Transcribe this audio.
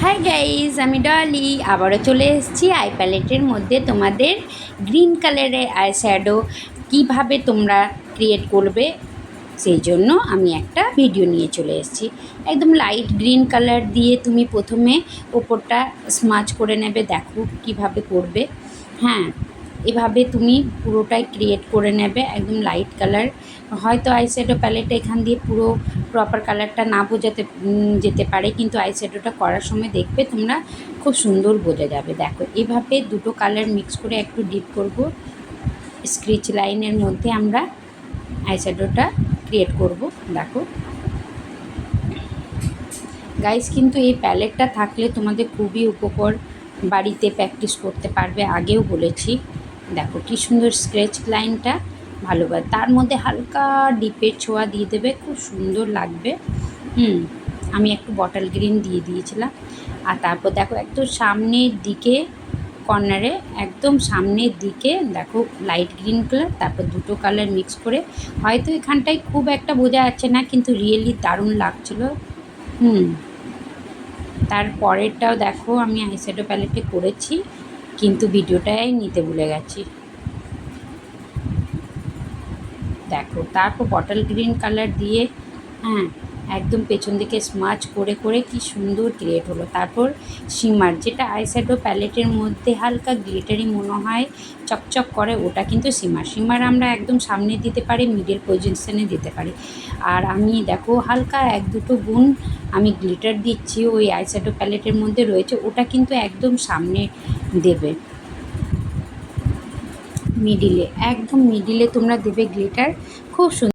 Hi guys, আমি ডলি আবারও চলে এসেছি আই প্যালেটের মধ্যে তোমাদের গ্রিন কালারের আই শ্যাডো কীভাবে তোমরা ক্রিয়েট করবে সেই জন্য আমি একটা ভিডিও নিয়ে চলে এসেছি। একদম লাইট গ্রিন কালার দিয়ে তুমি প্রথমে ওপরটা স্মাচ করে নেবে। দেখো কিভাবে করবে। হ্যাঁ, এভাবে তুমি পুরোটাই ক্রিয়েট করে নেবে একদম লাইট কালার। হয়তো আইশ্যাডো প্যালেটটা এখান দিয়ে পুরো প্রপার কালারটা না বোঝাতে যেতে পারে, কিন্তু আইশ্যাডোটা করার সময় দেখবে তোমরা খুব সুন্দর বোঝা যাবে। দেখো এভাবে দুটো কালার মিক্স করে একটু ডিপ করব। স্ক্রিচ লাইনের মধ্যে আমরা আইশ্যাডোটা ক্রিয়েট করব। দেখো গাইস, কিন্তু এই প্যালেটটা থাকলে তোমাদের খুবই উপকার, বাড়িতে প্র্যাকটিস করতে পারবে। আগেও বলেছি। দেখো কি সুন্দর স্কেচ লাইনটা, ভালোভাবে তার মধ্যে হালকা ডিপের ছোঁয়া দিয়ে দেবে, খুব সুন্দর লাগবে। আমি একটু বটল গ্রিন দিয়ে দিয়েছিলাম। আর তারপর দেখো একদম সামনের দিকে কর্নারে, একদম সামনের দিকে দেখো লাইট গ্রিন কালার, তারপর দুটো কালার মিক্স করে। হয়তো এখানটায় খুব একটা বোঝা যাচ্ছে না, কিন্তু রিয়েলি দারুণ লাগছিলো। তার পরেরটাও দেখো আমি আইশ্যাডো প্যালেটে করেছি, কিন্তু ভিডিওটাই নিতে ভুলে গেছি। দেখো তারপর বটল গ্রিন কালার দিয়ে একদম পেছন দিকে স্মাচ করে করে কি সুন্দর ক্রিয়েট হলো। তারপর শিমার, যেটা আইশ্যাডো প্যালেটের মধ্যে হালকা গ্লিটারি মনে হয়, চকচক করে, ওটা কিন্তু শিমার আমরা একদম সামনে দিতে পারি, মিডল পজিশনে দিতে পারি। আর আমি দেখো হালকা এক দুটো গুণ আমি গ্লিটার দিচ্ছি, ওই আইশ্যাডো প্যালেটের মধ্যে রয়েছে, ওটা কিন্তু একদম সামনে দেবে। মিডিলে, একদম মিডিলে তোমরা দেবে গ্লিটার, খুব সুন্দর।